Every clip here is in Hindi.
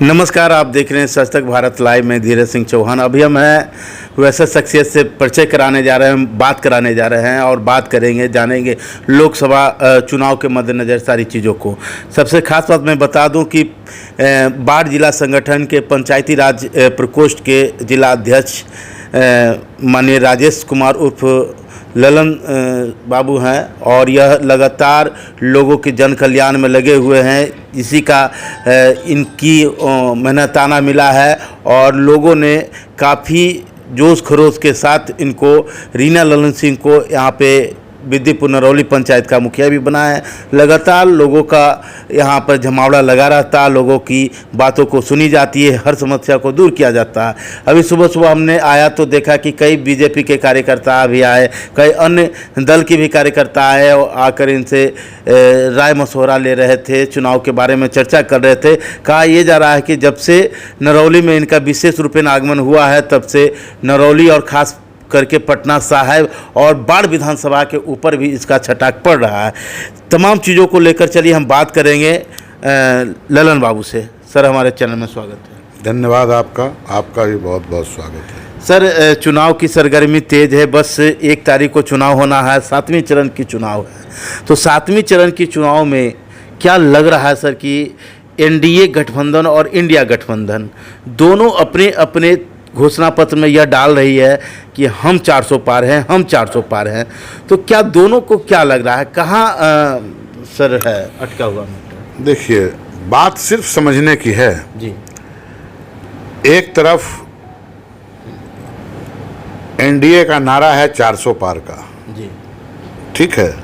नमस्कार, आप देख रहे हैं सच तक भारत लाइव में धीरज सिंह चौहान। अभी हम वैसे शख्सियत से परिचय कराने जा रहे हैं, बात कराने जा रहे हैं और बात करेंगे, जानेंगे लोकसभा चुनाव के मद्देनज़र सारी चीज़ों को। सबसे खास बात मैं बता दूं कि बाढ़ जिला संगठन के पंचायती राज प्रकोष्ठ के जिला अध्यक्ष माननीय राजेश कुमार उर्फ ललन बाबू हैं और यह लगातार लोगों के जन कल्याण में लगे हुए हैं। इसी का इनकी मेहनताना मिला है और लोगों ने काफ़ी जोश खरोश के साथ इनको रीना ललन सिंह को यहाँ पे विद्यपुर नरौली पंचायत का मुखिया भी बनाया है। लगातार लोगों का यहाँ पर जमावड़ा लगा रहता है, लोगों की बातों को सुनी जाती है, हर समस्या को दूर किया जाता है। अभी सुबह सुबह हमने आया तो देखा कि कई बीजेपी के कार्यकर्ता भी आए, कई अन्य दल के भी कार्यकर्ता आए और आकर इनसे राय मशवरा ले रहे थे, चुनाव के बारे में चर्चा कर रहे थे। कहा यह जा रहा है कि जब से नरौली में इनका विशेष रूप में आगमन हुआ है तब से नरौली और ख़ास करके पटना साहिब और बाढ़ विधानसभा के ऊपर भी इसका छटाक पड़ रहा है। तमाम चीज़ों को लेकर चलिए हम बात करेंगे ललन बाबू से। सर, हमारे चैनल में स्वागत है। धन्यवाद आपका भी बहुत बहुत स्वागत है। सर, चुनाव की सरगर्मी तेज है, बस 1 तारीख को चुनाव होना है, 7वें चरण की चुनाव है। तो 7वें चरण की चुनाव में क्या लग रहा है सर कि एनडीए गठबंधन और इंडिया गठबंधन दोनों अपने अपने घोषणा पत्र में यह डाल रही है कि हम 400 पार हैं, हम 400 पार हैं। तो क्या दोनों को क्या लग रहा है, कहाँ सर है अटका हुआ? देखिए, बात सिर्फ समझने की है जी। एक तरफ एनडीए का नारा है 400 पार का, जी ठीक है,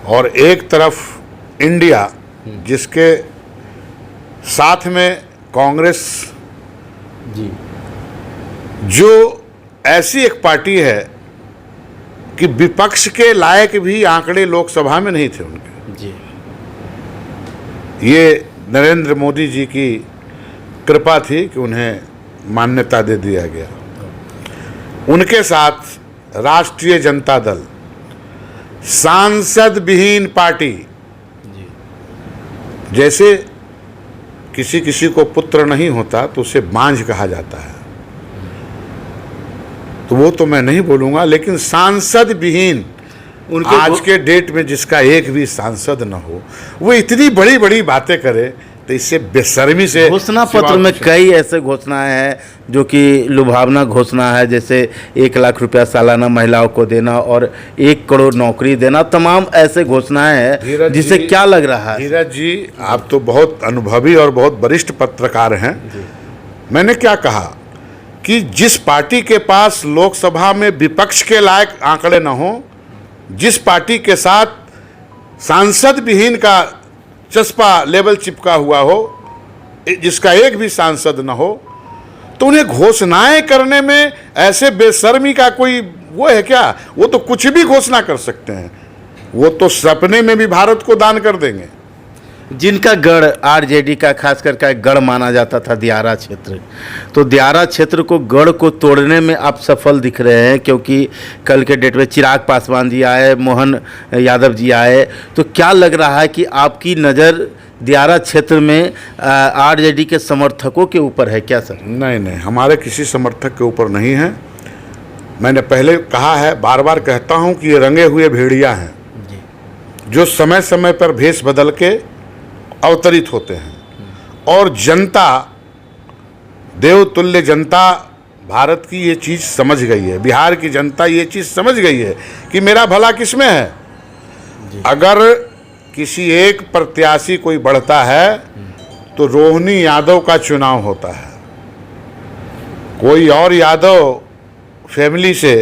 और एक तरफ इंडिया जिसके साथ में कांग्रेस, जी, जो ऐसी एक पार्टी है कि विपक्ष के लायक भी आंकड़े लोकसभा में नहीं थे उनके। जी। ये नरेंद्र मोदी जी की कृपा थी कि उन्हें मान्यता दे दिया गया। उनके साथ राष्ट्रीय जनता दल, सांसद विहीन पार्टी, जैसे किसी किसी को पुत्र नहीं होता तो उसे बांझ कहा जाता है, तो वो तो मैं नहीं बोलूंगा, लेकिन सांसद विहीन आज के डेट में जिसका एक भी सांसद न हो, वो इतनी बड़ी बड़ी बातें करे, तो इससे बेशर्मी से घोषणा पत्र में कई ऐसे घोषणाएं हैं जो कि लुभावना घोषणा है, जैसे 1 लाख रुपया सालाना महिलाओं को देना और 1 करोड़ नौकरी देना। तमाम ऐसे घोषणाएं हैं जिससे क्या लग रहा है? धीरज जी, आप तो बहुत अनुभवी और बहुत वरिष्ठ पत्रकार हैं। मैंने क्या कहा कि जिस पार्टी के पास लोकसभा में विपक्ष के लायक आंकड़े न हो, जिस पार्टी के साथ सांसद विहीन का चस्पा लेवल चिपका हुआ हो, जिसका एक भी सांसद न हो, तो उन्हें घोषणाएं करने में ऐसे बेशर्मी का कोई वो है क्या? वो तो कुछ भी घोषणा कर सकते हैं, वो तो सपने में भी भारत को दान कर देंगे। जिनका गढ़ आरजेडी का खास करके गढ़ माना जाता था दियारा क्षेत्र, तो दियारा क्षेत्र को गढ़ को तोड़ने में आप सफल दिख रहे हैं, क्योंकि कल के डेट में चिराग पासवान जी आए, मोहन यादव जी आए। तो क्या लग रहा है कि आपकी नज़र दियारा क्षेत्र में आरजेडी के समर्थकों के ऊपर है क्या सर? नहीं, हमारे किसी समर्थक के ऊपर नहीं है। मैंने पहले कहा है, बार बार कहता हूँ कि ये रंगे हुए भेड़िया हैं जो समय समय पर भेष बदल के अवतरित होते हैं, और जनता, देवतुल्य जनता भारत की ये चीज़ समझ गई है, बिहार की जनता ये चीज़ समझ गई है कि मेरा भला किसमें है। अगर किसी एक प्रत्याशी कोई बढ़ता है तो रोहिणी यादव का चुनाव होता है, कोई और यादव फैमिली से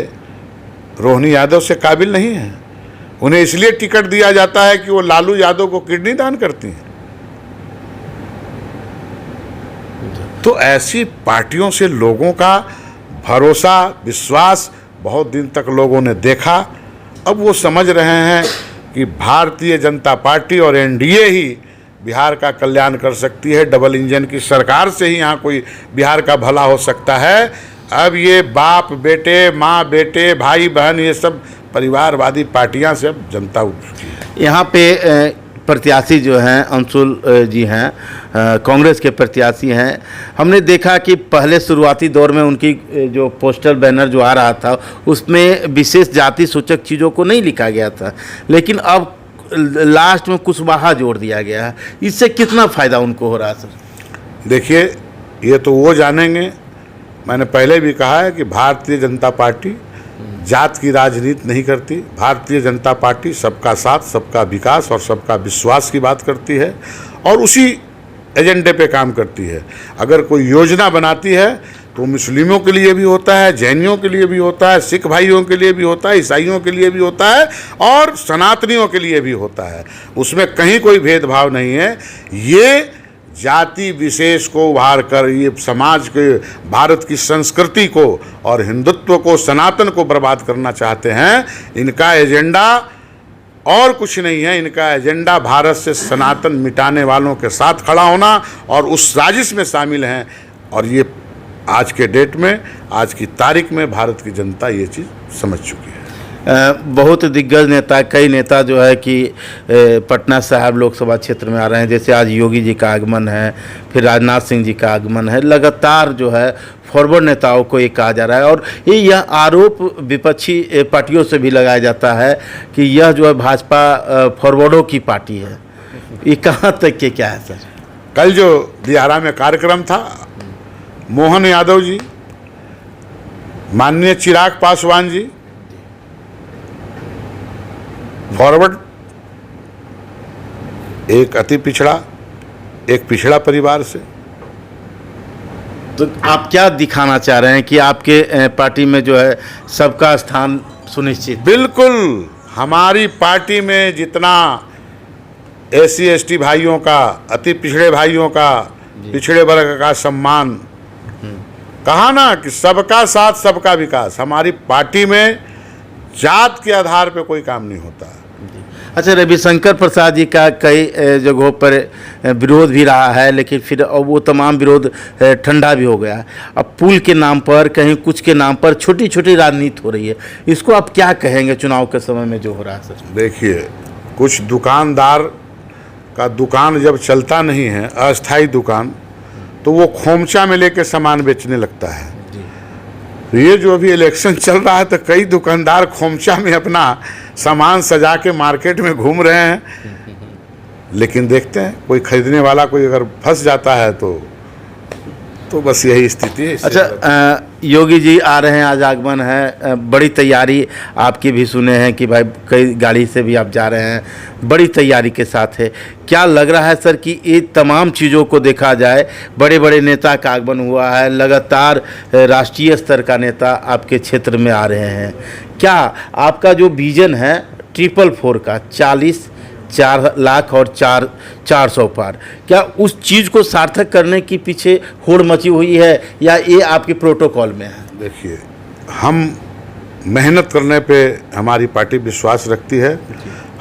रोहिणी यादव से काबिल नहीं है। उन्हें इसलिए टिकट दिया जाता है कि वो लालू यादव को किडनी दान करती हैं। तो ऐसी पार्टियों से लोगों का भरोसा, विश्वास बहुत दिन तक लोगों ने देखा। अब वो समझ रहे हैं कि भारतीय जनता पार्टी और एनडीए ही बिहार का कल्याण कर सकती है। डबल इंजन की सरकार से ही यहाँ कोई बिहार का भला हो सकता है। अब ये बाप बेटे, माँ बेटे, भाई बहन, ये सब परिवारवादी पार्टियां से अब जनता उठ चुकी है। यहाँ पे प्रत्याशी जो हैं अंशुल जी हैं, कांग्रेस के प्रत्याशी हैं। हमने देखा कि पहले शुरुआती दौर में उनकी जो पोस्टर बैनर जो आ रहा था उसमें विशेष जाति सूचक चीज़ों को नहीं लिखा गया था, लेकिन अब लास्ट में कुशवाहा जोड़ दिया गया है। इससे कितना फ़ायदा उनको हो रहा है सर? देखिए, ये तो वो जानेंगे। मैंने पहले भी कहा है कि भारतीय जनता पार्टी जात की राजनीति नहीं करती। भारतीय जनता पार्टी सबका साथ, सबका विकास और सबका विश्वास की बात करती है और उसी एजेंडे पे काम करती है। अगर कोई योजना बनाती है तो मुस्लिमों के लिए भी होता है, जैनियों के लिए भी होता है, सिख भाइयों के लिए भी होता है, ईसाइयों के लिए भी होता है और सनातनियों के लिए भी होता है। उसमें कहीं कोई भेदभाव नहीं है। ये जाति विशेष को उभार कर ये समाज के, भारत की संस्कृति को और हिंदुत्व को, सनातन को बर्बाद करना चाहते हैं। इनका एजेंडा और कुछ नहीं है। इनका एजेंडा भारत से सनातन मिटाने वालों के साथ खड़ा होना और उस साजिश में शामिल हैं। और ये आज के डेट में, आज की तारीख में भारत की जनता ये चीज़ समझ चुकी है। बहुत दिग्गज नेता, कई नेता जो है कि पटना साहिब लोकसभा क्षेत्र में आ रहे हैं। जैसे आज योगी जी का आगमन है, फिर राजनाथ सिंह जी का आगमन है। लगातार जो है फॉरवर्ड नेताओं को ये कहा जा रहा है और यह आरोप विपक्षी पार्टियों से भी लगाया जाता है कि यह जो है भाजपा फॉरवर्डों की पार्टी है। ये कहाँ तक के क्या है सर? कल जो दियारा में कार्यक्रम था, मोहन यादव जी, माननीय चिराग पासवान जी फॉरवर्ड, एक अति पिछड़ा, एक पिछड़ा परिवार से। तो आप क्या दिखाना चाह रहे हैं कि आपके पार्टी में जो है सबका स्थान सुनिश्चित? बिल्कुल, हमारी पार्टी में जितना SC ST भाइयों का, अति पिछड़े भाइयों का, पिछड़े वर्ग का सम्मान, कहा ना कि सबका साथ सबका विकास। हमारी पार्टी में जात के आधार पे कोई काम नहीं होता। अच्छा, रविशंकर प्रसाद जी का कई जगहों पर विरोध भी रहा है, लेकिन फिर अब वो तमाम विरोध ठंडा भी हो गया। अब पुल के नाम पर, कहीं कुछ के नाम पर छोटी छोटी राजनीति हो रही है। इसको आप क्या कहेंगे चुनाव के समय में जो हो रहा है सर? देखिए, कुछ दुकानदार का दुकान जब चलता नहीं है, अस्थाई दुकान, तो वो खोमचा में लेके सामान बेचने लगता है। तो ये जो अभी इलेक्शन चल रहा है तो कई दुकानदार खोमचा में अपना सामान सजा के मार्केट में घूम रहे हैं, लेकिन देखते हैं कोई खरीदने वाला कोई अगर फंस जाता है तो बस यही स्थिति है। अच्छा, योगी जी आ रहे हैं, आज आगमन है, बड़ी तैयारी आपकी भी सुने हैं कि भाई कई गाड़ी से भी आप जा रहे हैं, बड़ी तैयारी के साथ है। क्या लग रहा है सर कि ये तमाम चीज़ों को देखा जाए, बड़े बड़े नेता का आगमन हुआ है, लगातार राष्ट्रीय स्तर का नेता आपके क्षेत्र में आ रहे हैं, क्या आपका जो विजन है 444 का 4 लाख और 400 पार, क्या उस चीज़ को सार्थक करने की पीछे होड़ मची हुई है या ये आपके प्रोटोकॉल में है? देखिए, हम मेहनत करने पे हमारी पार्टी विश्वास रखती है।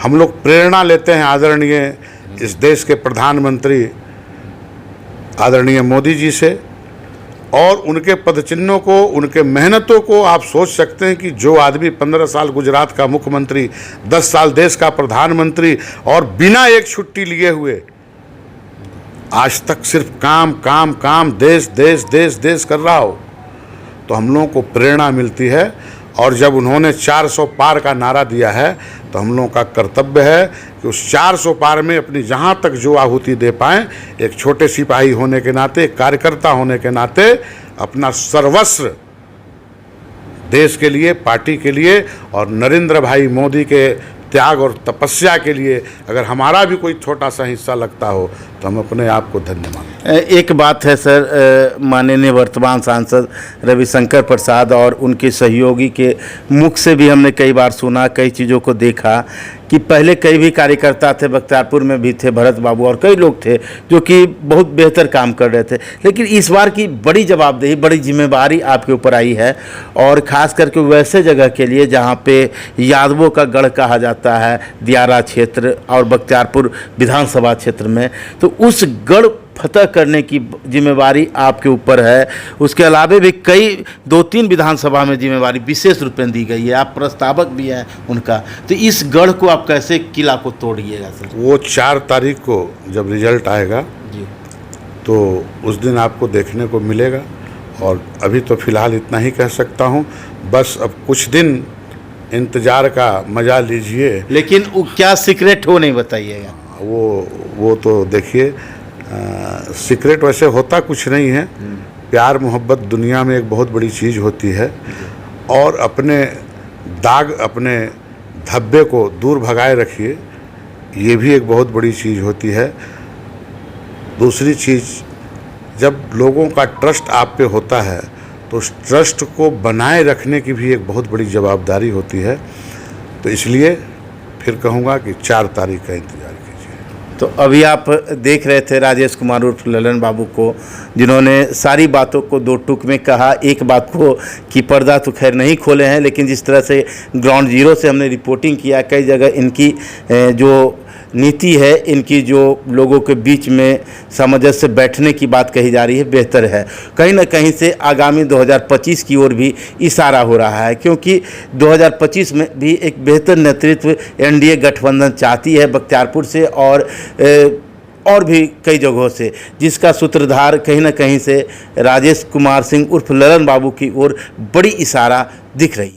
हम लोग प्रेरणा लेते हैं आदरणीय इस देश के प्रधानमंत्री आदरणीय मोदी जी से और उनके पदचिन्हों को, उनके मेहनतों को। आप सोच सकते हैं कि जो आदमी 15 साल गुजरात का मुख्यमंत्री, 10 साल देश का प्रधानमंत्री और बिना एक छुट्टी लिए हुए आज तक सिर्फ काम काम काम, देश देश देश देश कर रहा हो, तो हम लोगों को प्रेरणा मिलती है। और जब उन्होंने 400 पार का नारा दिया है तो हम लोगों का कर्तव्य है कि उस 400 पार में अपनी जहाँ तक जो आहुति दे पाएँ, एक छोटे सिपाही होने के नाते, एक कार्यकर्ता होने के नाते अपना सर्वस्व देश के लिए, पार्टी के लिए और नरेंद्र भाई मोदी के त्याग और तपस्या के लिए अगर हमारा भी कोई छोटा सा हिस्सा लगता हो तो हम अपने आप को धन्य मानते हैं। एक बात है सर, माननीय वर्तमान सांसद रविशंकर प्रसाद और उनके सहयोगी के मुख से भी हमने कई बार सुना, कई चीज़ों को देखा कि पहले कई भी कार्यकर्ता थे, बख्तियारपुर में भी थे भरत बाबू और कई लोग थे जो कि बहुत बेहतर काम कर रहे थे, लेकिन इस बार की बड़ी जवाबदेही, बड़ी जिम्मेवारी आपके ऊपर आई है और ख़ास करके वैसे जगह के लिए जहाँ पे यादवों का गढ़ कहा जाता है, दियारा क्षेत्र और बख्तियारपुर विधानसभा क्षेत्र में, तो उस गढ़ फतह करने की जिम्मेवारी आपके ऊपर है। उसके अलावा भी कई 2-3 विधानसभा में जिम्मेवारी विशेष रूप में दी गई है, आप प्रस्तावक भी हैं उनका। तो इस गढ़ को आप कैसे किला को तोड़िएगा सर? वो 4 तारीख को जब रिजल्ट आएगा जी, तो उस दिन आपको देखने को मिलेगा। और अभी तो फिलहाल इतना ही कह सकता हूँ, बस अब कुछ दिन इंतज़ार का मजा लीजिए। लेकिन वो क्या सीक्रेट हो नहीं बताइएगा। वो तो देखिए, सीक्रेट वैसे होता कुछ नहीं है। प्यार मोहब्बत दुनिया में एक बहुत बड़ी चीज़ होती है, और अपने दाग, अपने धब्बे को दूर भगाए रखिए, ये भी एक बहुत बड़ी चीज़ होती है। दूसरी चीज़, जब लोगों का ट्रस्ट आप पे होता है तो उस ट्रस्ट को बनाए रखने की भी एक बहुत बड़ी जवाबदारी होती है। तो इसलिए फिर कहूँगा कि 4 तारीख का इंतज़ार कीजिए। तो अभी आप देख रहे थे राजेश कुमार उर्फ ललन बाबू को, जिन्होंने सारी बातों को 2 टूक में कहा। एक बात को कि पर्दा तो खैर नहीं खोले हैं, लेकिन जिस तरह से ग्राउंड जीरो से हमने रिपोर्टिंग किया, कई जगह इनकी जो नीति है, इनकी जो लोगों के बीच में सामंजस्य बैठने की बात कही जा रही है, बेहतर है। कहीं ना कहीं से आगामी 2025 की ओर भी इशारा हो रहा है, क्योंकि 2025 में भी एक बेहतर नेतृत्व एनडीए गठबंधन चाहती है, बख्तियारपुर से और भी कई जगहों से, जिसका सूत्रधार कहीं ना कहीं से राजेश कुमार सिंह उर्फ ललन बाबू की ओर बड़ी इशारा दिख रही है।